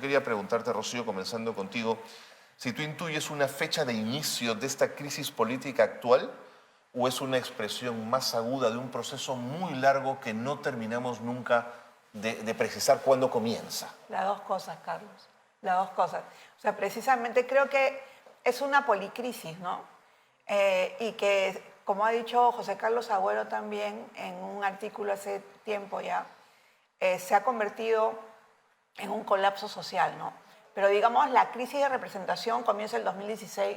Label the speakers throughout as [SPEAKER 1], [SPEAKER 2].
[SPEAKER 1] quería preguntarte, Rocío, comenzando contigo, si tú intuyes una fecha de inicio de esta crisis política actual o es una expresión más aguda de un proceso muy largo que no terminamos nunca de precisar cuándo comienza.
[SPEAKER 2] Las dos cosas, Carlos, las dos cosas. O sea, precisamente creo que es una policrisis, ¿no? Y que, como ha dicho José Carlos Agüero también en un artículo hace tiempo ya, se ha convertido en un colapso social, ¿no? Pero digamos, la crisis de representación comienza en el 2016,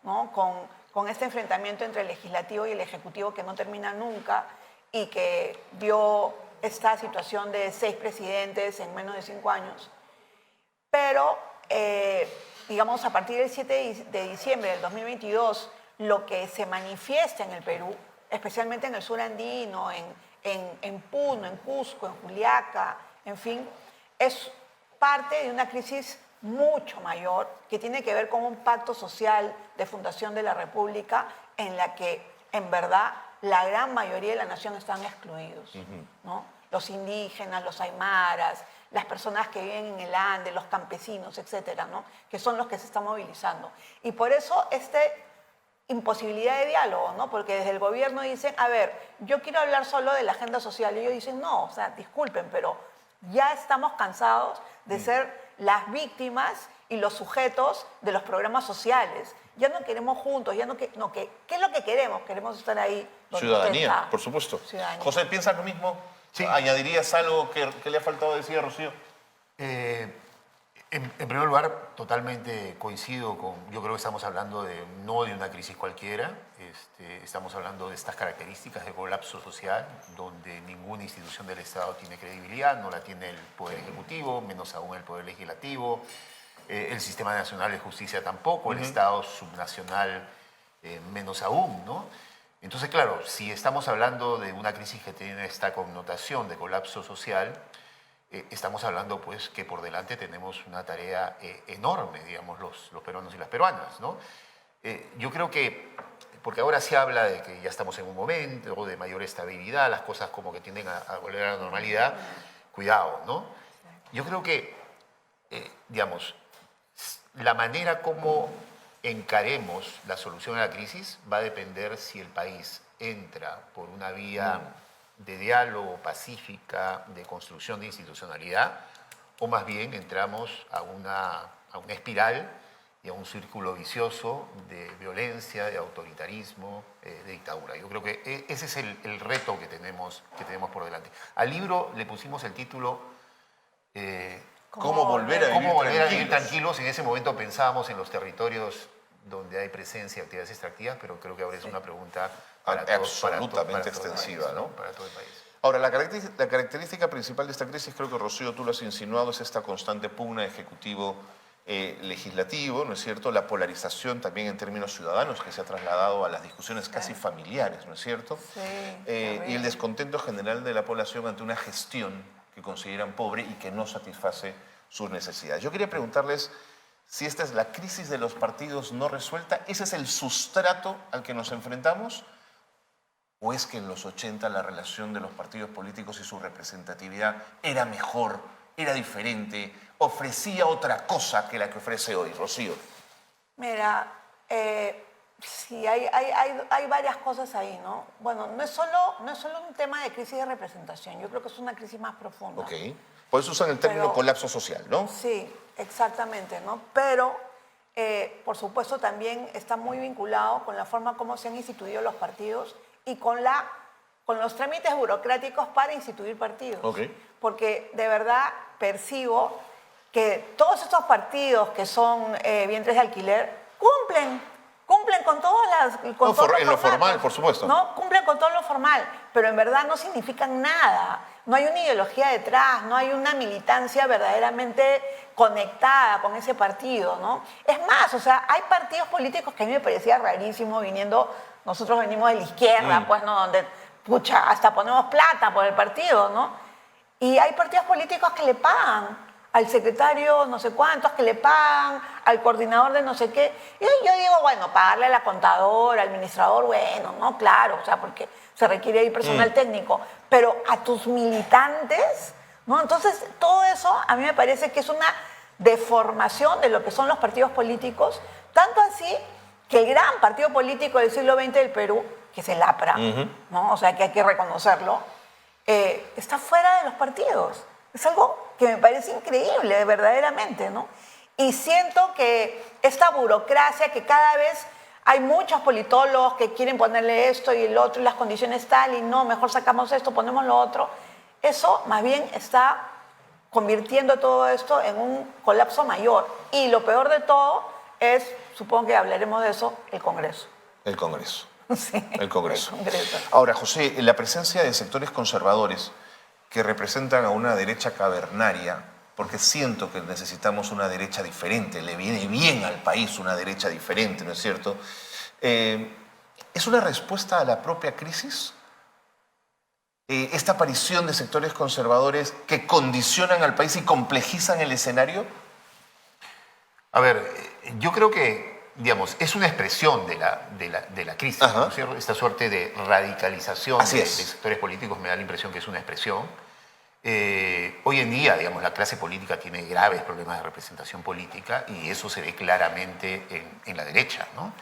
[SPEAKER 2] ¿no? Con este enfrentamiento entre el legislativo y el ejecutivo que no termina nunca y que dio esta situación de 6 presidentes en menos de 5 años. Pero, digamos, a partir del 7 de diciembre del 2022, lo que se manifiesta en el Perú, especialmente en el sur andino, en Puno, en Cusco, en Juliaca, en fin, es parte de una crisis mucho mayor que tiene que ver con un pacto social de fundación de la República en la que, en verdad, la gran mayoría de la nación están excluidos, ¿no? Los indígenas, los aymaras, las personas que viven en el Ande, los campesinos, etcétera, ¿no? Que son los que se están movilizando. Y por eso imposibilidad de diálogo, ¿no? Porque desde el gobierno dicen, a ver, yo quiero hablar solo de la agenda social. Y ellos dicen, no, o sea, disculpen, pero ya estamos cansados de ser las víctimas y los sujetos de los programas sociales. Ya no queremos juntos, ya ¿qué es lo que queremos? Queremos estar ahí donde
[SPEAKER 1] Ciudadanía, por supuesto.
[SPEAKER 2] Ciudadanía.
[SPEAKER 1] José, ¿piensas lo mismo?
[SPEAKER 3] Sí.
[SPEAKER 1] ¿Añadirías algo que le ha faltado decir a Rocío?
[SPEAKER 3] En primer lugar, totalmente coincido con... Yo creo que estamos hablando no de una crisis cualquiera. Estamos hablando de estas características de colapso social, donde ninguna institución del Estado tiene credibilidad, no la tiene el Poder Ejecutivo, menos aún el Poder Legislativo. El Sistema Nacional de Justicia tampoco, el Estado subnacional menos aún, ¿no? Entonces, claro, si estamos hablando de una crisis que tiene esta connotación de colapso social, estamos hablando, pues, que por delante tenemos una tarea enorme, digamos, los peruanos y las peruanas, ¿no? Yo creo que, porque ahora se habla de que ya estamos en un momento de mayor estabilidad, las cosas como que tienden a volver a la normalidad, cuidado, ¿no? Yo creo que, digamos, la manera como encaremos la solución a la crisis va a depender si el país entra por una vía de diálogo pacífica, de construcción de institucionalidad, o más bien entramos a una espiral y a un círculo vicioso de violencia, de autoritarismo, de dictadura. Yo creo que ese es el reto que tenemos por delante. Al libro le pusimos el título...
[SPEAKER 1] ¿Cómo volver a vivir
[SPEAKER 3] tranquilos? En ese momento pensábamos en los territorios donde hay presencia de actividades extractivas, pero creo que ahora es una pregunta
[SPEAKER 1] absolutamente extensiva, ¿no?
[SPEAKER 3] Para todo el país.
[SPEAKER 1] Ahora, la característica principal de esta crisis, creo que Rocío tú lo has insinuado, es esta constante pugna ejecutivo-legislativo, ¿no es cierto? La polarización también en términos ciudadanos que se ha trasladado a las discusiones casi familiares, ¿no es cierto?
[SPEAKER 2] Sí,
[SPEAKER 1] y el descontento general de la población ante una gestión que consideran pobre y que no satisface sus necesidades. Yo quería preguntarles si esta es la crisis de los partidos no resuelta, ¿ese es el sustrato al que nos enfrentamos? ¿O es que en los 80 la relación de los partidos políticos y su representatividad era mejor, era diferente, ofrecía otra cosa que la que ofrece hoy? Rocío.
[SPEAKER 2] Mira, sí, hay varias cosas ahí, ¿no? Bueno, no es solo un tema de crisis de representación, yo creo que es una crisis más profunda.
[SPEAKER 1] Ok. Por eso usan el término colapso social, ¿no? Sí,
[SPEAKER 2] exactamente, ¿no? Pero, por supuesto, también está muy vinculado con la forma como se han instituido los partidos y con los trámites burocráticos para instituir partidos.
[SPEAKER 1] Okay.
[SPEAKER 2] Porque de verdad percibo que todos estos partidos que son vientres de alquiler cumplen con todas las...
[SPEAKER 1] En lo formal, por supuesto.
[SPEAKER 2] No, cumplen con todo lo formal, pero en verdad no significan nada. No hay una ideología detrás, no hay una militancia verdaderamente conectada con ese partido, ¿no? Es más, o sea, hay partidos políticos que a mí me parecía rarísimo nosotros venimos de la izquierda, pues, ¿no? Donde, pucha, hasta ponemos plata por el partido, ¿no? Y hay partidos políticos que le pagan al secretario no sé cuántos, que le pagan al coordinador de no sé qué. Y yo digo, bueno, pagarle a la contadora, al administrador, bueno, no, claro, o sea, porque se requiere ahí personal técnico. Pero a tus militantes, ¿no? Entonces, todo eso a mí me parece que es una de formación de lo que son los partidos políticos, tanto así que el gran partido político del siglo XX del Perú, que es el APRA, ¿no? O sea que hay que reconocerlo, está fuera de los partidos. Es algo que me parece increíble, verdaderamente, ¿no? Y siento que esta burocracia que cada vez hay muchos politólogos que quieren ponerle esto y el otro y las condiciones tal y no, mejor sacamos esto, ponemos lo otro, eso más bien está convirtiendo todo esto en un colapso mayor. Y lo peor de todo es, supongo que hablaremos de eso, el Congreso.
[SPEAKER 1] El Congreso.
[SPEAKER 2] Sí,
[SPEAKER 1] El Congreso.
[SPEAKER 2] el Congreso.
[SPEAKER 1] Ahora, José, la presencia de sectores conservadores que representan a una derecha cavernaria, porque siento que necesitamos una derecha diferente, le viene bien al país una derecha diferente, ¿no es cierto? ¿Es una respuesta a la propia crisis? ¿Esta aparición de sectores conservadores que condicionan al país y complejizan el escenario?
[SPEAKER 3] A ver, yo creo que, digamos, es una expresión de la crisis, ¿no es cierto? Esta suerte de radicalización de sectores políticos me da la impresión que es una expresión. Hoy en día, digamos, la clase política tiene graves problemas de representación política y eso se ve claramente en la derecha, ¿no?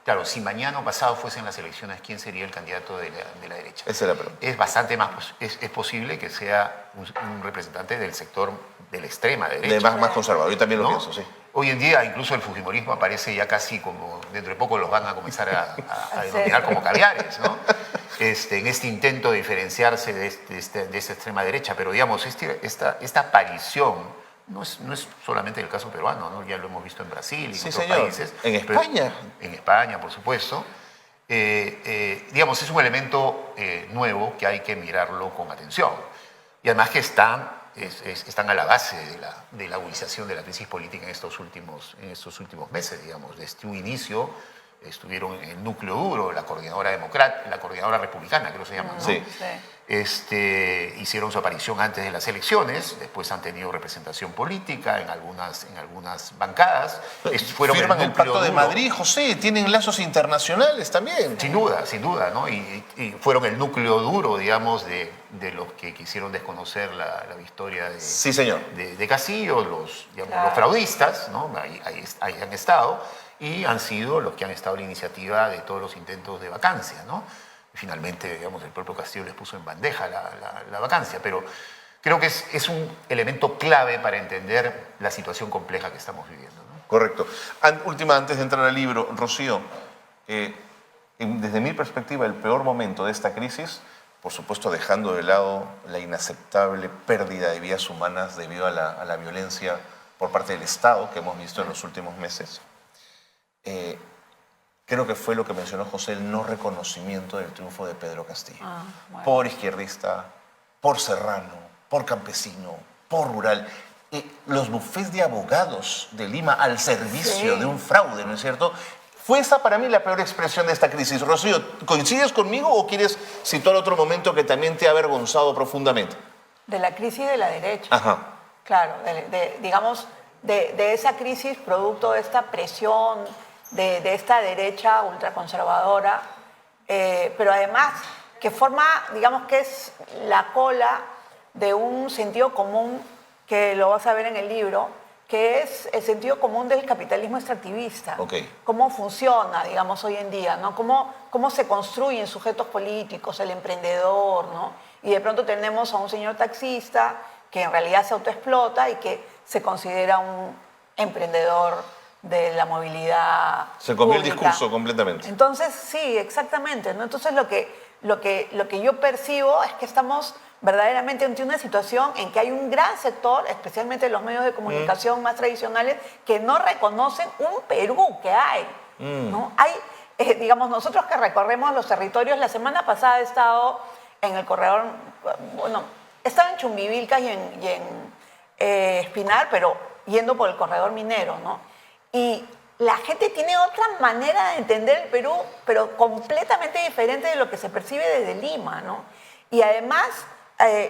[SPEAKER 3] Claro, si mañana o pasado fuesen las elecciones, ¿quién sería el candidato de la derecha?
[SPEAKER 1] Esa es la pregunta.
[SPEAKER 3] Es bastante más, es posible que sea un representante del sector de la extrema derecha.
[SPEAKER 1] De más conservador, yo también lo pienso, sí.
[SPEAKER 3] Hoy en día incluso el fujimorismo aparece ya casi como, dentro de poco los van a comenzar a denominar como caviares, ¿no? En este intento de diferenciarse de esta extrema derecha. Pero digamos, esta aparición no es solamente el caso peruano, ¿no? Ya lo hemos visto en Brasil y en otros países.
[SPEAKER 1] En España.
[SPEAKER 3] En España, por supuesto. Digamos, es un elemento nuevo que hay que mirarlo con atención. Y además que están a la base de la agudización de la crisis política en estos últimos meses, digamos. Desde un inicio estuvieron en el núcleo duro, la coordinadora republicana, creo que se llama, ¿no?
[SPEAKER 1] Sí.
[SPEAKER 3] Hicieron su aparición antes de las elecciones, después han tenido representación política en algunas bancadas.
[SPEAKER 1] Firman el Pacto de Madrid, José, tienen lazos internacionales también.
[SPEAKER 3] Sin duda, ¿no? Y fueron el núcleo duro, digamos, de los que quisieron desconocer la victoria de Castillo, los fraudistas, ¿no? Ahí han estado, y han sido los que han estado en la iniciativa de todos los intentos de vacancia, ¿no? Finalmente, digamos, el propio Castillo les puso en bandeja la vacancia, pero creo que es un elemento clave para entender la situación compleja que estamos viviendo, ¿no?
[SPEAKER 1] Correcto. Última, antes de entrar al libro, Rocío, desde mi perspectiva, el peor momento de esta crisis, por supuesto dejando de lado la inaceptable pérdida de vidas humanas debido a la violencia por parte del Estado que hemos visto en los últimos meses, creo que fue lo que mencionó José, el no reconocimiento del triunfo de Pedro Castillo. Bueno. Por izquierdista, por serrano, por campesino, por rural. Los bufés de abogados de Lima al servicio de un fraude, ¿no es cierto? Fue esa para mí la peor expresión de esta crisis. Rocío, ¿coincides conmigo o quieres situar otro momento que también te ha avergonzado profundamente?
[SPEAKER 2] De la crisis de la derecha.
[SPEAKER 1] Ajá.
[SPEAKER 2] Claro, digamos, de esa crisis producto de esta presión de esta derecha ultraconservadora, pero además que forma, digamos que es la cola de un sentido común que lo vas a ver en el libro, que es el sentido común del capitalismo extractivista. Cómo funciona, digamos, hoy en día, ¿no? Cómo se construyen sujetos políticos, el emprendedor, ¿no? Y de pronto tenemos a un señor taxista que en realidad se autoexplota y que se considera un emprendedor de la movilidad
[SPEAKER 1] Se comió
[SPEAKER 2] pública.
[SPEAKER 1] El discurso completamente.
[SPEAKER 2] Entonces, sí, exactamente, ¿no? Entonces lo que yo percibo es que estamos verdaderamente ante una situación en que hay un gran sector, especialmente los medios de comunicación más tradicionales, que no reconocen un Perú que hay, ¿no? Hay, digamos, nosotros que recorremos los territorios, la semana pasada he estado en el corredor, bueno, estaba en Chumbivilcas y en Espinar, pero yendo por el corredor minero, ¿no? Y la gente tiene otra manera de entender el Perú, pero completamente diferente de lo que se percibe desde Lima, ¿no? Y además,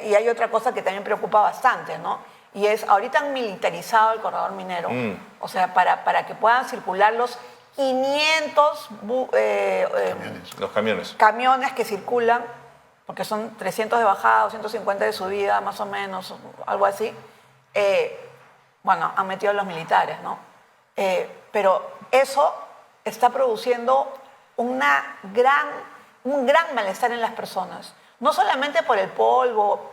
[SPEAKER 2] y hay otra cosa que también preocupa bastante, ¿no? Y es, ahorita han militarizado el corredor minero, o sea, para que puedan circular los 500 camiones que circulan, porque son 300 de bajada, 250 de subida, más o menos, algo así. bueno, han metido a los militares, ¿no? Pero eso está produciendo un gran malestar en las personas. No solamente por el polvo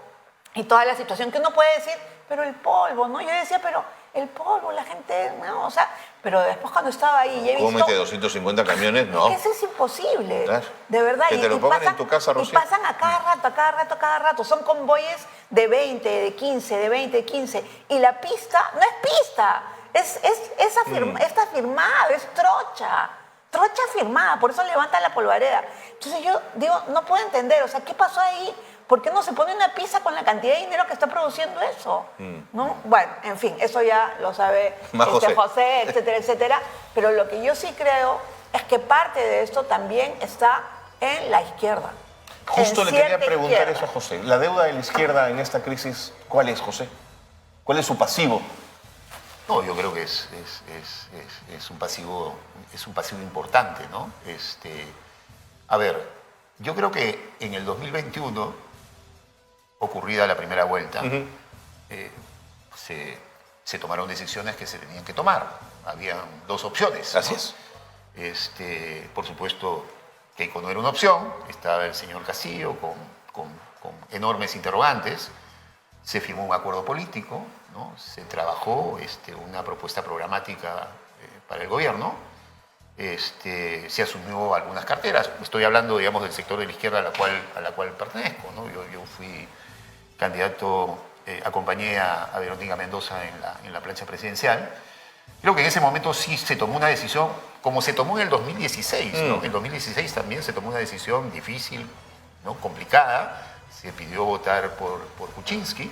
[SPEAKER 2] y toda la situación que uno puede decir, pero el polvo, ¿no? Yo decía, pero el polvo, la gente, no, o sea, pero después cuando estaba ahí y he visto...
[SPEAKER 1] ¿Cómo mete 250 camiones? No.
[SPEAKER 2] Es que eso es imposible,
[SPEAKER 1] Claro.
[SPEAKER 2] de verdad.
[SPEAKER 1] Que te lo pongan en tu casa,
[SPEAKER 2] y
[SPEAKER 1] Rocío.
[SPEAKER 2] pasan a cada rato. Son convoyes de 20, de 15, de 20, de 15. Y la pista no es pista, está firmado, es trocha firmada, por eso levanta la polvareda. Entonces yo digo, no puedo entender, o sea, ¿qué pasó ahí? ¿Por qué no se pone una pista con la cantidad de dinero que está produciendo eso? ¿No? Bueno, en fin, eso ya lo sabe José, etcétera, etcétera. Pero lo que yo sí creo es que parte de esto también está en la izquierda.
[SPEAKER 1] Justo le quería preguntar eso a José. ¿La deuda de la izquierda en esta crisis, cuál es, José? ¿Cuál es su pasivo?
[SPEAKER 3] No, yo creo que es un pasivo importante, ¿no? A ver, yo creo que en el 2021, ocurrida la primera vuelta, se tomaron decisiones que se tenían que tomar. Habían dos opciones, ¿no?
[SPEAKER 1] Así es.
[SPEAKER 3] Por supuesto, Keiko no era una opción, estaba el señor Castillo con enormes interrogantes, se firmó un acuerdo político, ¿no? Se trabajó una propuesta programática para el gobierno, se asumió algunas carteras. Estoy hablando, digamos, del sector de la izquierda a la cual pertenezco, ¿no? Yo fui candidato, acompañé a Verónica Mendoza en la plancha presidencial. Creo que en ese momento sí se tomó una decisión, como se tomó en el 2016, ¿no? En el 2016 también se tomó una decisión difícil, ¿no? Complicada. Se pidió votar por Kuczynski.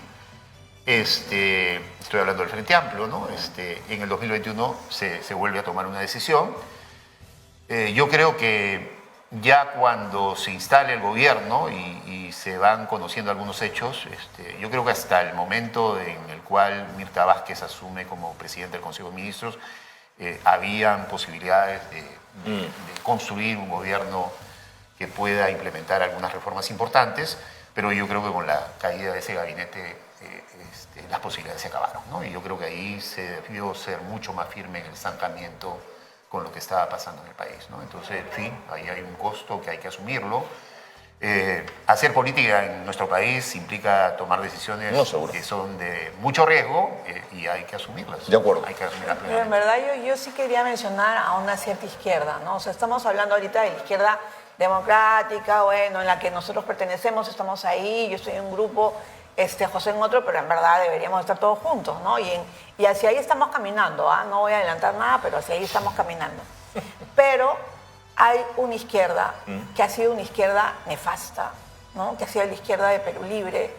[SPEAKER 3] Estoy hablando del Frente Amplio, ¿no? En el 2021 se vuelve a tomar una decisión. Yo creo que ya cuando se instale el gobierno y se van conociendo algunos hechos, yo creo que hasta el momento en el cual Mirta Vázquez asume como presidente del Consejo de Ministros, habían posibilidades de construir un gobierno que pueda implementar algunas reformas importantes, pero yo creo que con la caída de ese gabinete las posibilidades se acabaron, ¿no? Y yo creo que ahí se debió ser mucho más firme en el estancamiento con lo que estaba pasando en el país, ¿no? Entonces, en fin, ahí hay un costo que hay que asumirlo. Hacer política en nuestro país implica tomar decisiones que son de mucho riesgo y hay que asumirlas.
[SPEAKER 1] De acuerdo.
[SPEAKER 3] Hay que asumirlas
[SPEAKER 2] Pero en verdad yo sí quería mencionar a una cierta izquierda, ¿no? O sea, estamos hablando ahorita de la izquierda democrática, bueno, en la que nosotros pertenecemos, estamos ahí, yo estoy en un grupo, José en otro, pero en verdad deberíamos estar todos juntos, ¿no? Y hacia ahí estamos caminando, ¿ah? No voy a adelantar nada, pero hacia ahí estamos caminando. Pero hay una izquierda que ha sido una izquierda nefasta, ¿no? Que ha sido la izquierda de Perú Libre,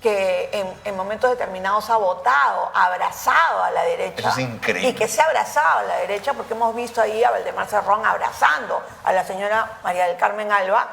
[SPEAKER 2] que en momentos determinados ha votado, ha abrazado a la derecha.
[SPEAKER 1] Eso es increíble.
[SPEAKER 2] Y que se ha abrazado a la derecha, porque hemos visto ahí a Valdemar Cerrón abrazando a la señora María del Carmen Alba,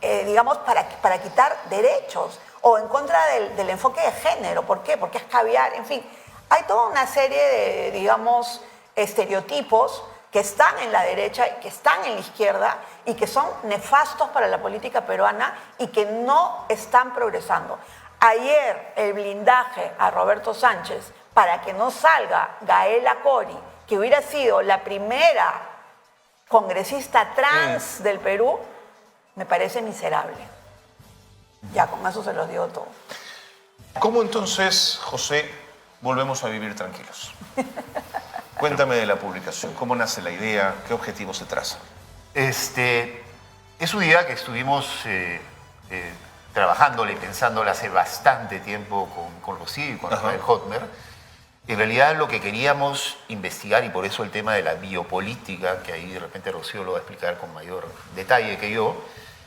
[SPEAKER 2] digamos, para quitar derechos, o en contra del enfoque de género. ¿Por qué? Porque es caviar, en fin. Hay toda una serie de, digamos, estereotipos que están en la derecha y que están en la izquierda y que son nefastos para la política peruana y que no están progresando. Ayer el blindaje a Roberto Sánchez para que no salga Gaela Cori, que hubiera sido la primera congresista trans del Perú, me parece miserable. Ya, con eso se los digo todo.
[SPEAKER 1] ¿Cómo entonces, José, volvemos a vivir tranquilos? Cuéntame de la publicación. ¿Cómo nace la idea? ¿Qué objetivos se trazan?
[SPEAKER 3] Es una idea que estuvimos trabajándola y pensándola hace bastante tiempo con Rocío y con Rafael Hotmer. En realidad lo que queríamos investigar, y por eso el tema de la biopolítica, que ahí de repente Rocío lo va a explicar con mayor detalle que yo,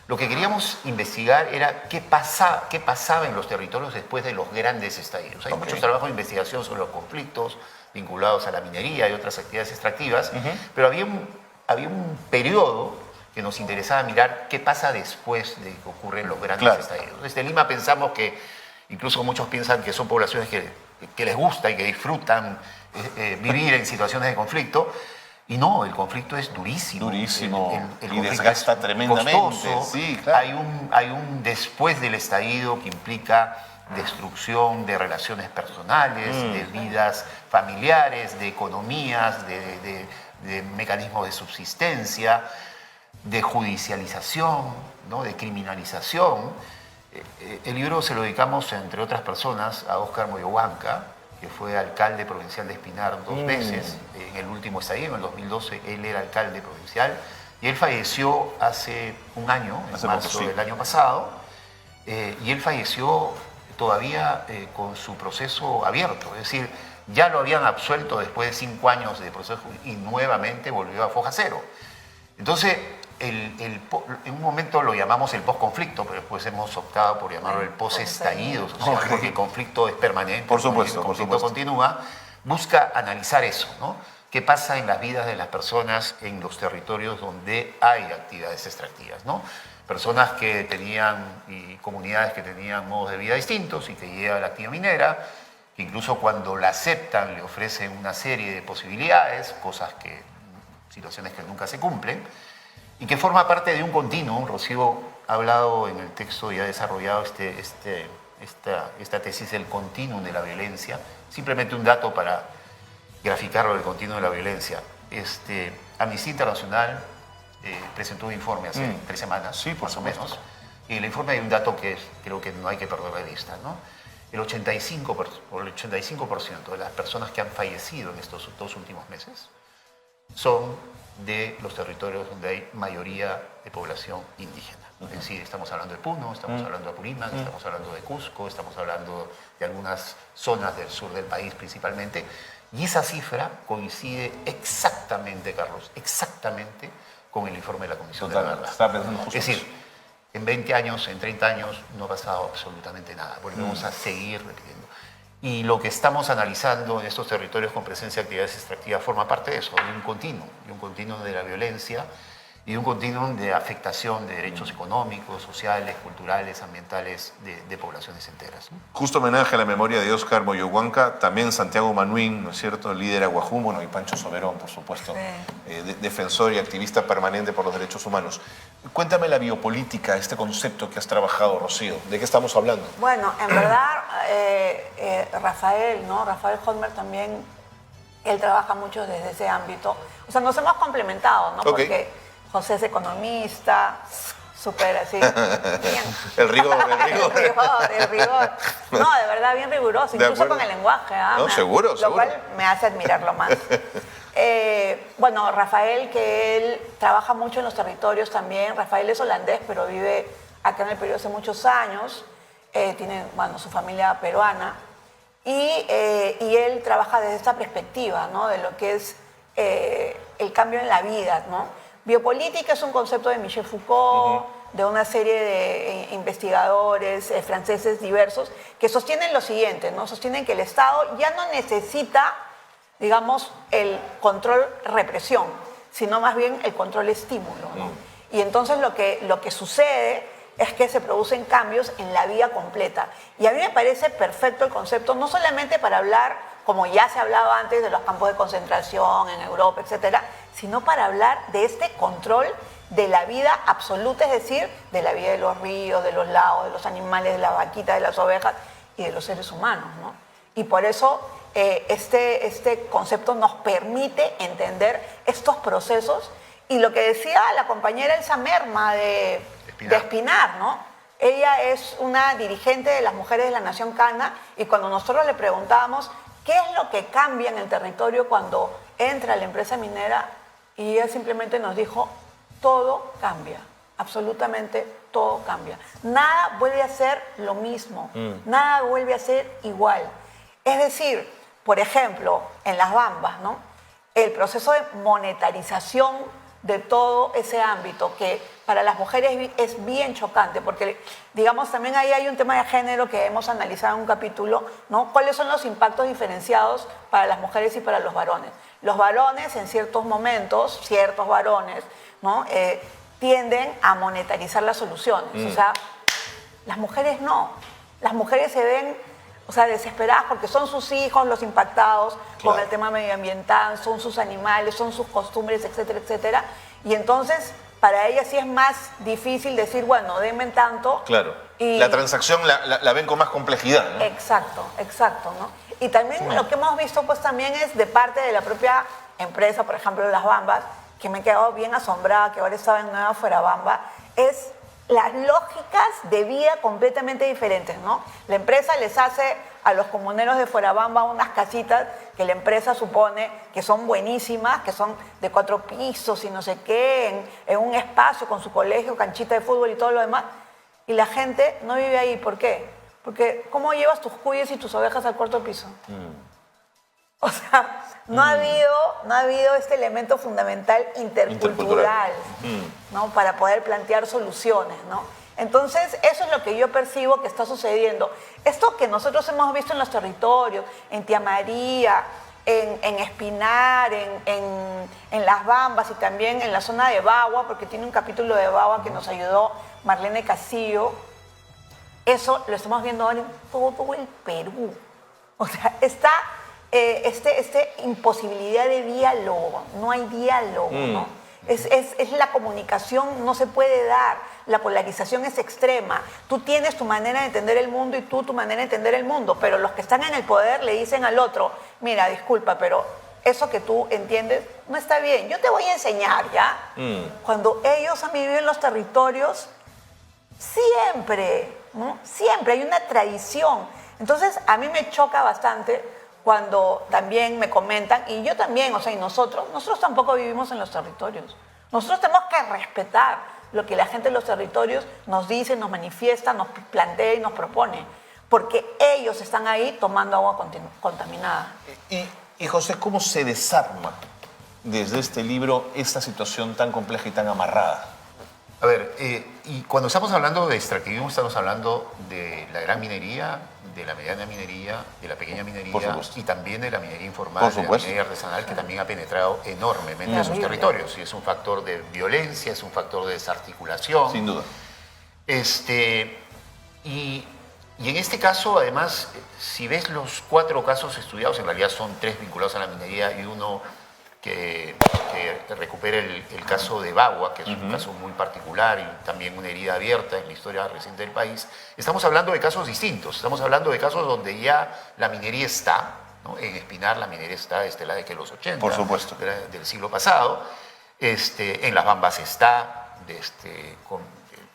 [SPEAKER 3] lo que queríamos investigar era qué pasaba en los territorios después de los grandes estallidos. Hay muchos trabajos de investigación sobre los conflictos vinculados a la minería y otras actividades extractivas, pero había un periodo que nos interesaba mirar qué pasa después de que ocurren los grandes estallidos. Desde Lima pensamos que, incluso muchos piensan que son poblaciones que les gusta y que disfrutan vivir en situaciones de conflicto. Y no, el conflicto es durísimo.
[SPEAKER 1] Durísimo.
[SPEAKER 3] El
[SPEAKER 1] y desgasta tremendamente.
[SPEAKER 3] Costoso.
[SPEAKER 1] Sí, claro.
[SPEAKER 3] Hay un después del estallido que implica destrucción de relaciones personales, de vidas familiares, de economías, de mecanismos de subsistencia, de judicialización, ¿no? De criminalización. El libro se lo dedicamos, entre otras personas, a Óscar Moyohuanca, que fue alcalde provincial de Espinar 2 veces. En el último estallido, en el 2012, él era alcalde provincial. Y él falleció hace un año, en marzo del año pasado. Y él falleció todavía con su proceso abierto. Es decir, ya lo habían absuelto después de 5 años de proceso y nuevamente volvió a foja cero. Entonces, en un momento lo llamamos el posconflicto, pero después hemos optado por llamarlo el posestallido social, porque el conflicto es permanente,
[SPEAKER 1] por supuesto,
[SPEAKER 3] el conflicto continúa. Busca analizar eso, ¿no? ¿Qué pasa en las vidas de las personas en los territorios donde hay actividades extractivas, ¿no? Personas que tenían, y comunidades que tenían modos de vida distintos y que llega la actividad minera, que incluso cuando la aceptan le ofrecen una serie de posibilidades, situaciones que nunca se cumplen, y que forma parte de un continuo. Rocío ha hablado en el texto y ha desarrollado esta tesis del continuum de la violencia. Simplemente un dato para graficarlo del continuum de la violencia. Amnistía Internacional presentó un informe hace 3 semanas,
[SPEAKER 1] sí,
[SPEAKER 3] más o menos, y en el informe hay un dato que creo que no hay que perder de vista, ¿no? El 85% de las personas que han fallecido en estos 2 últimos meses son de los territorios donde hay mayoría de población indígena. Es decir, estamos hablando de Puno, estamos hablando de Apurímac, estamos hablando de Cusco, estamos hablando de algunas zonas del sur del país principalmente. Y esa cifra coincide exactamente, Carlos, exactamente con el informe de la Comisión de la Verdad.
[SPEAKER 1] Estaba pensando justo
[SPEAKER 3] es decir, en 20 años, en 30 años, no ha pasado absolutamente nada. Volvemos a seguir repitiendo. Y lo que estamos analizando en estos territorios con presencia de actividades extractivas forma parte de eso, de un continuum de la violencia y un continuum de afectación de derechos económicos, sociales, culturales, ambientales de poblaciones enteras, ¿no?
[SPEAKER 1] Justo homenaje a la memoria de Óscar Moyohuanca, también Santiago Manuín, ¿no es cierto?, líder aguajún, bueno, y Pancho Soberón, por supuesto, defensor y activista permanente por los derechos humanos. Cuéntame la biopolítica, este concepto que has trabajado, Rocío. ¿De qué estamos hablando?
[SPEAKER 2] Bueno, en verdad, Rafael, ¿no? Rafael Holmer también, él trabaja mucho desde ese ámbito. O sea, nos hemos complementado, ¿no?
[SPEAKER 1] Okay.
[SPEAKER 2] Porque José es economista, súper así. Bien.
[SPEAKER 1] El rigor.
[SPEAKER 2] El rigor. No, de verdad, bien riguroso, incluso con el lenguaje.
[SPEAKER 1] No, seguro.
[SPEAKER 2] Lo cual me hace admirarlo más. Bueno, Rafael, que él trabaja mucho en los territorios también. Rafael es holandés, pero vive acá en el Perú hace muchos años. Tiene, bueno, su familia peruana. Y él trabaja desde esta perspectiva, ¿no? De lo que es el cambio en la vida, ¿no? Biopolítica es un concepto de Michel Foucault, de una serie de investigadores franceses diversos, que sostienen lo siguiente, ¿no? Sostienen que el Estado ya no necesita, digamos, el control-represión, sino más bien el control-estímulo, ¿no? Y entonces lo que sucede es que se producen cambios en la vida completa. Y a mí me parece perfecto el concepto, no solamente para hablar, como ya se hablaba antes, de los campos de concentración en Europa, etcétera, sino para hablar de este control de la vida absoluta, es decir, de la vida de los ríos, de los lagos, de los animales, de las vaquitas, de las ovejas y de los seres humanos, ¿no? Y por eso este concepto nos permite entender estos procesos. Y lo que decía la compañera Elsa Merma de Espinar, ¿no? Ella es una dirigente de las mujeres de la Nación Cana, y cuando nosotros le preguntábamos qué es lo que cambia en el territorio cuando entra la empresa minera, y ella simplemente nos dijo, todo cambia, absolutamente todo cambia. Nada vuelve a ser lo mismo, nada vuelve a ser igual. Es decir, por ejemplo, en las Bambas, ¿no? El proceso de monetarización de todo ese ámbito, que para las mujeres es bien chocante, porque, digamos, también ahí hay un tema de género que hemos analizado en un capítulo, ¿no? ¿Cuáles son los impactos diferenciados para las mujeres y para los varones? Los varones, en ciertos momentos, ciertos varones, ¿no? Tienden a monetarizar las soluciones. O sea, las mujeres no. Las mujeres se ven, o sea, desesperadas porque son sus hijos los impactados con el tema medioambiental, son sus animales, son sus costumbres, etcétera, etcétera. Y entonces para ellas sí es más difícil decir, bueno, denme tanto.
[SPEAKER 1] Claro.
[SPEAKER 2] Y
[SPEAKER 1] La transacción la ven con más complejidad, ¿no?
[SPEAKER 2] exacto, ¿no? Y también lo que hemos visto pues también es de parte de la propia empresa, por ejemplo, Las Bambas, que me he quedado bien asombrada, que ahora estaba en Nueva Fuerabamba, es las lógicas de vida completamente diferentes, ¿no? La empresa les hace a los comuneros de Fuerabamba unas casitas que la empresa supone que son buenísimas, que son de 4 pisos y no sé qué, en un espacio con su colegio, canchita de fútbol y todo lo demás, y la gente no vive ahí. ¿Por qué? Porque ¿cómo llevas tus cuyes y tus ovejas al 4.º piso? O sea, no ha habido este elemento fundamental intercultural, ¿no? Para poder plantear soluciones, ¿no? Entonces, eso es lo que yo percibo que está sucediendo. Esto que nosotros hemos visto en los territorios, en Tía María, en Espinar, en Las Bambas y también en la zona de Bagua, porque tiene un capítulo de Bagua que nos ayudó Marlene Castillo, eso lo estamos viendo ahora en todo el Perú. O sea, está imposibilidad de diálogo, no hay diálogo, ¿no? Es la comunicación, no se puede dar, la polarización es extrema. Tú tienes tu manera de entender el mundo y tú tu manera de entender el mundo, pero los que están en el poder le dicen al otro, mira, disculpa, pero eso que tú entiendes no está bien, yo te voy a enseñar, ¿ya? Cuando ellos han vivido en los territorios, siempre, ¿no? Siempre hay una tradición. Entonces, a mí me choca bastante cuando también me comentan, y yo también, o sea, y nosotros tampoco vivimos en los territorios. Nosotros tenemos que respetar lo que la gente de los territorios nos dice, nos manifiesta, nos plantea y nos propone, porque ellos están ahí tomando agua contaminada.
[SPEAKER 1] Y José, ¿cómo se desarma desde este libro esta situación tan compleja y tan amarrada?
[SPEAKER 3] A ver, y cuando estamos hablando de extractivismo, estamos hablando de la gran minería, de la mediana minería, de la pequeña minería y también de la minería informal, de la minería artesanal, que también ha penetrado enormemente en sus territorios. Y es un factor de violencia, es un factor de desarticulación.
[SPEAKER 1] Sin duda.
[SPEAKER 3] Y en este caso, además, si ves los 4 casos estudiados, en realidad son 3 vinculados a la minería y uno que recupera el caso de Bagua, que es un caso muy particular y también una herida abierta en la historia reciente del país. Estamos hablando de casos distintos, estamos hablando de casos donde ya la minería está, ¿no? En Espinar la minería está desde la década de los 80,
[SPEAKER 1] por supuesto,
[SPEAKER 3] del siglo pasado. En Las Bambas está desde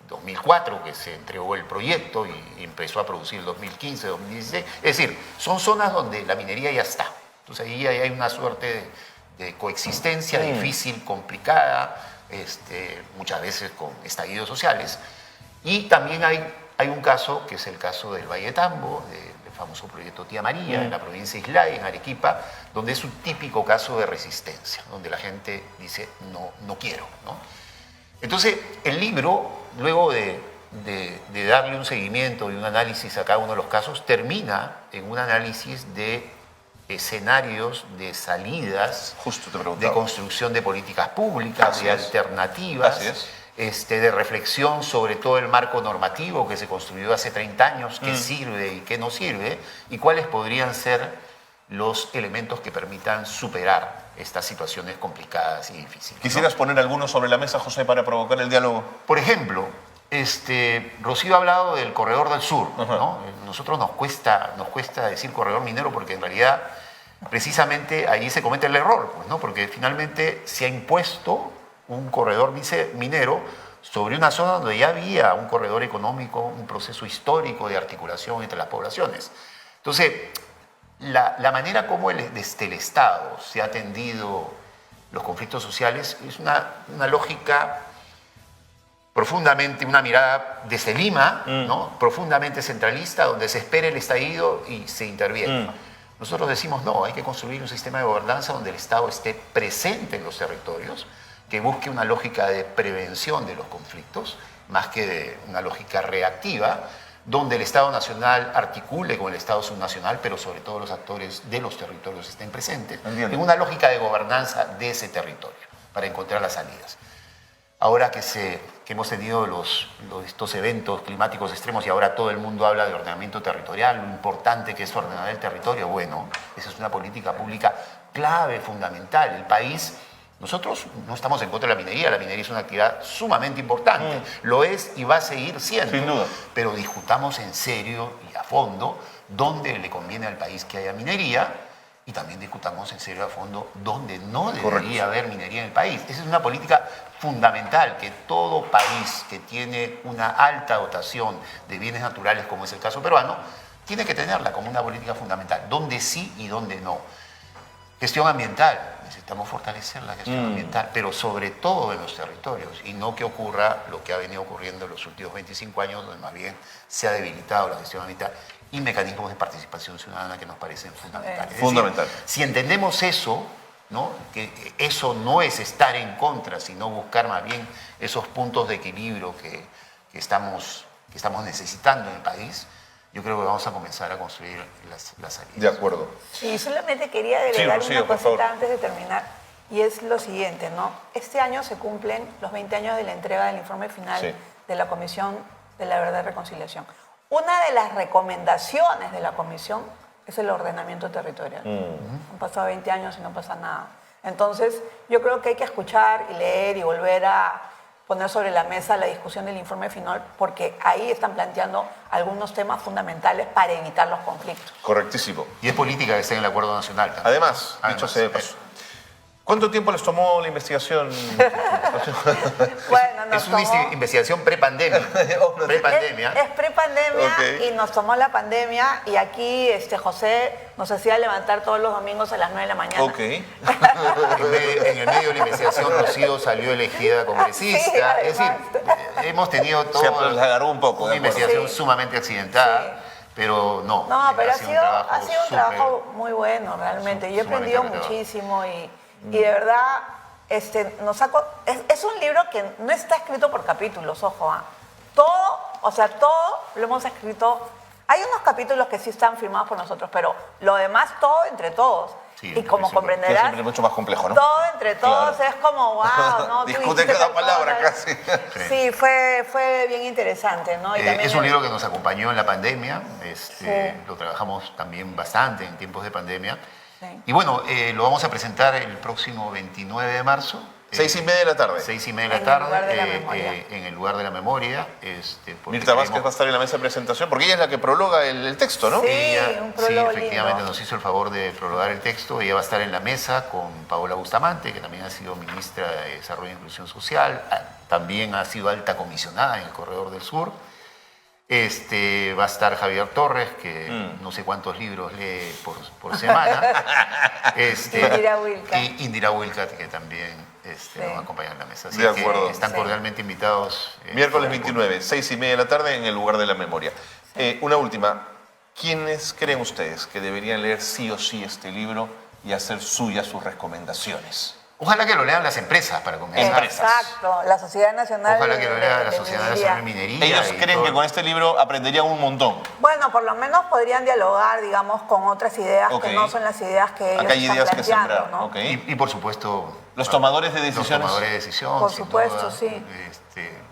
[SPEAKER 3] 2004 que se entregó el proyecto y empezó a producir el 2015, 2016. Es decir, son zonas donde la minería ya está. Entonces ahí hay una suerte de coexistencia difícil, complicada, muchas veces con estallidos sociales. Y también hay un caso, que es el caso del Valle de Tambo, del famoso proyecto Tía María, en la provincia de Islay, en Arequipa, donde es un típico caso de resistencia, donde la gente dice, no quiero, ¿no? Entonces, el libro, luego de darle un seguimiento y un análisis a cada uno de los casos, termina en un análisis de escenarios, de salidas, de construcción de políticas públicas, de alternativas, de reflexión sobre todo el marco normativo que se construyó hace 30 años, qué sirve y qué no sirve, y cuáles podrían ser los elementos que permitan superar estas situaciones complicadas y difíciles.
[SPEAKER 1] ¿Quisieras poner algunos sobre la mesa, José, para provocar el diálogo?
[SPEAKER 3] Por ejemplo, Rocío ha hablado del corredor del sur, ¿no? Nosotros nos cuesta decir corredor minero porque en realidad precisamente ahí se comete el error, pues, ¿no? Porque finalmente se ha impuesto un corredor minero sobre una zona donde ya había un corredor económico, un proceso histórico de articulación entre las poblaciones. Entonces, la manera como desde el Estado se ha atendido los conflictos sociales es una lógica profundamente, una mirada desde Lima, ¿no? Profundamente centralista, donde se espera el estallido y se interviene. Nosotros decimos, no, hay que construir un sistema de gobernanza donde el Estado esté presente en los territorios, que busque una lógica de prevención de los conflictos, más que de una lógica reactiva, donde el Estado nacional articule con el Estado subnacional, pero sobre todo los actores de los territorios estén presentes, en una lógica de gobernanza de ese territorio, para encontrar las salidas. Ahora que hemos tenido estos eventos climáticos extremos y ahora todo el mundo habla de ordenamiento territorial, lo importante que es ordenar el territorio, bueno, esa es una política pública clave, fundamental. El país Nosotros no estamos en contra de la minería es una actividad sumamente importante, lo es y va a seguir siendo.
[SPEAKER 1] Sin duda.
[SPEAKER 3] Pero discutamos en serio y a fondo dónde le conviene al país que haya minería y también discutamos en serio a fondo dónde no debería haber minería en el país. Esa es una política fundamental que todo país que tiene una alta dotación de bienes naturales, como es el caso peruano, tiene que tenerla como una política fundamental, dónde sí y dónde no. Gestión ambiental, necesitamos fortalecer la gestión ambiental, pero sobre todo en los territorios, y no que ocurra lo que ha venido ocurriendo en los últimos 25 años, donde más bien se ha debilitado la gestión ambiental y mecanismos de participación ciudadana que nos parecen fundamentales. Es
[SPEAKER 1] Fundamental.
[SPEAKER 3] decir, si entendemos eso, ¿no? Que eso no es estar en contra, sino buscar más bien esos puntos de equilibrio que estamos necesitando en el país, yo creo que vamos a comenzar a construir las salidas.
[SPEAKER 1] De acuerdo.
[SPEAKER 2] Sí, solamente quería agregar
[SPEAKER 1] Rocío,
[SPEAKER 2] una
[SPEAKER 1] por favor.
[SPEAKER 2] cosita antes de terminar, y es lo siguiente, ¿no? Este año se cumplen los 20 años de la entrega del informe final
[SPEAKER 1] Sí.
[SPEAKER 2] de la Comisión de la Verdad y Reconciliación. Una de las recomendaciones de la Comisión es el ordenamiento territorial. Han pasado 20 años y no pasa nada. Entonces, yo creo que hay que escuchar y leer y volver a poner sobre la mesa la discusión del informe final, porque ahí están planteando algunos temas fundamentales para evitar los conflictos.
[SPEAKER 1] Correctísimo.
[SPEAKER 3] Y es política que esté en el acuerdo nacional también.
[SPEAKER 1] Además, dicho sea de paso, ¿cuánto tiempo les tomó la investigación?
[SPEAKER 2] Bueno, nos
[SPEAKER 3] Es una
[SPEAKER 2] tomó...
[SPEAKER 3] investigación prepandemia. Prepandemia.
[SPEAKER 2] Es prepandemia
[SPEAKER 1] Ok.
[SPEAKER 2] y nos tomó la pandemia, y aquí José nos hacía levantar todos los domingos a las 9 de la mañana.
[SPEAKER 1] Ok.
[SPEAKER 3] En el medio de la investigación, Rocío salió elegida congresista.
[SPEAKER 2] Sí,
[SPEAKER 3] Es decir, hemos tenido
[SPEAKER 1] Se
[SPEAKER 3] toda
[SPEAKER 1] les agarró un poco,
[SPEAKER 3] una
[SPEAKER 1] de acuerdo.
[SPEAKER 3] investigación
[SPEAKER 2] Sí.
[SPEAKER 3] sumamente accidentada,
[SPEAKER 2] Sí.
[SPEAKER 3] pero no.
[SPEAKER 2] No, pero ha sido un
[SPEAKER 3] súper-
[SPEAKER 2] trabajo muy bueno realmente. Yo he
[SPEAKER 3] sumamente
[SPEAKER 2] aprendido
[SPEAKER 3] retador.
[SPEAKER 2] muchísimo y de verdad es un libro que no está escrito por capítulos, ojo. Todo lo hemos escrito. Hay unos capítulos que sí están firmados por nosotros, pero lo demás todo entre todos.
[SPEAKER 3] Sí,
[SPEAKER 2] y como
[SPEAKER 3] sí,
[SPEAKER 1] Que
[SPEAKER 2] comprenderás,
[SPEAKER 1] siempre es mucho más complejo, ¿no?
[SPEAKER 2] todo entre todos
[SPEAKER 1] Claro.
[SPEAKER 2] es como, wow, ¿no? Tú
[SPEAKER 1] Discuten
[SPEAKER 2] dijiste
[SPEAKER 1] cada
[SPEAKER 2] tal
[SPEAKER 1] palabra
[SPEAKER 2] cosa.
[SPEAKER 1] casi.
[SPEAKER 2] Sí, fue bien interesante, ¿no? Y también
[SPEAKER 3] Es un libro que nos acompañó en la pandemia,
[SPEAKER 2] Sí.
[SPEAKER 3] lo trabajamos también bastante en tiempos de pandemia.
[SPEAKER 2] Sí.
[SPEAKER 3] Y bueno, lo vamos a presentar el próximo 29 de marzo.
[SPEAKER 1] 6:30 de la tarde.
[SPEAKER 3] 6:30 de
[SPEAKER 2] En
[SPEAKER 3] la
[SPEAKER 2] el lugar
[SPEAKER 3] tarde,
[SPEAKER 2] de la memoria.
[SPEAKER 3] en el lugar de la memoria. Porque
[SPEAKER 1] Mirta Vázquez
[SPEAKER 3] queremos-
[SPEAKER 1] va a estar en la mesa de presentación, porque ella es la que prologa el texto, ¿no?
[SPEAKER 2] Sí.
[SPEAKER 3] Ella,
[SPEAKER 2] un prólogo
[SPEAKER 3] efectivamente
[SPEAKER 2] lindo.
[SPEAKER 3] nos hizo el favor de prologar el texto. Ella va a estar en la mesa con Paola Bustamante, que también ha sido ministra de Desarrollo e Inclusión Social, también ha sido alta comisionada en el Corredor del Sur. Va a estar Javier Torres, que no sé cuántos libros lee por semana.
[SPEAKER 2] Indira Wilcat.
[SPEAKER 3] Y Indira Wilcat, que también nos va a acompañar en la mesa. Así
[SPEAKER 1] De
[SPEAKER 3] que
[SPEAKER 1] acuerdo.
[SPEAKER 3] están
[SPEAKER 2] Sí.
[SPEAKER 3] cordialmente invitados.
[SPEAKER 1] Miércoles 29, 6:30 de la tarde en el lugar de la memoria. Una última. ¿Quiénes creen ustedes que deberían leer sí o sí este libro y hacer suyas sus recomendaciones?
[SPEAKER 3] Ojalá que lo lean las empresas para comenzar.
[SPEAKER 2] Exacto, la Sociedad Nacional
[SPEAKER 3] Ojalá que lo lea la
[SPEAKER 2] de
[SPEAKER 3] Sociedad
[SPEAKER 2] Minería.
[SPEAKER 3] Nacional de Minería.
[SPEAKER 1] Ellos
[SPEAKER 3] y
[SPEAKER 1] creen
[SPEAKER 3] todo.
[SPEAKER 1] que con este libro aprenderían un montón.
[SPEAKER 2] Bueno, por lo menos podrían dialogar, digamos, con otras ideas
[SPEAKER 1] Ok.
[SPEAKER 2] que no son las ideas que ellos
[SPEAKER 1] Acá hay
[SPEAKER 2] están
[SPEAKER 1] ideas que
[SPEAKER 2] planteando,
[SPEAKER 1] sembrar.
[SPEAKER 2] ¿no?
[SPEAKER 1] Ok.
[SPEAKER 3] Y por supuesto...
[SPEAKER 1] Los tomadores de
[SPEAKER 3] Los
[SPEAKER 1] decisiones.
[SPEAKER 3] tomadores de decisión,
[SPEAKER 2] Por
[SPEAKER 3] sin
[SPEAKER 2] supuesto,
[SPEAKER 3] duda,
[SPEAKER 2] sí.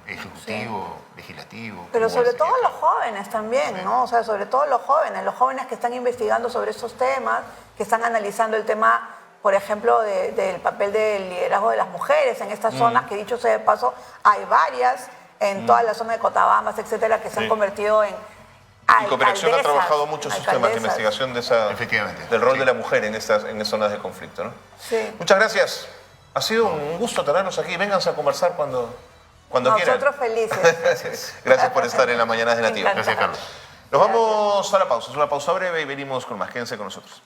[SPEAKER 3] Ejecutivo, legislativo.
[SPEAKER 2] Pero
[SPEAKER 3] como
[SPEAKER 2] sobre
[SPEAKER 3] es,
[SPEAKER 2] todo
[SPEAKER 3] acá.
[SPEAKER 2] los jóvenes también, ¿no? O sea, sobre todo los jóvenes que están investigando sobre estos temas, que están analizando el tema, por ejemplo, del papel del liderazgo de las mujeres en estas zonas, que dicho sea de paso, hay varias en toda la zona de Cotabambas, etcétera, que se han
[SPEAKER 1] Sí.
[SPEAKER 2] convertido en
[SPEAKER 1] Y Cooperación ha
[SPEAKER 2] alcaldesas,
[SPEAKER 1] trabajado mucho esos temas de
[SPEAKER 2] alcaldesas.
[SPEAKER 1] investigación
[SPEAKER 3] Efectivamente.
[SPEAKER 1] del rol
[SPEAKER 3] Sí.
[SPEAKER 1] de la mujer en estas zonas de conflicto, ¿no?
[SPEAKER 2] Sí.
[SPEAKER 1] Muchas gracias. Ha sido un gusto tenerlos aquí. Vénganse a conversar cuando quieran.
[SPEAKER 2] Nosotros felices.
[SPEAKER 1] Gracias por estar en la mañana de Nativa.
[SPEAKER 2] Encantada.
[SPEAKER 3] Gracias, Carlos.
[SPEAKER 1] Nos vamos a la pausa. Es una pausa breve y venimos con más. Quédense con nosotros.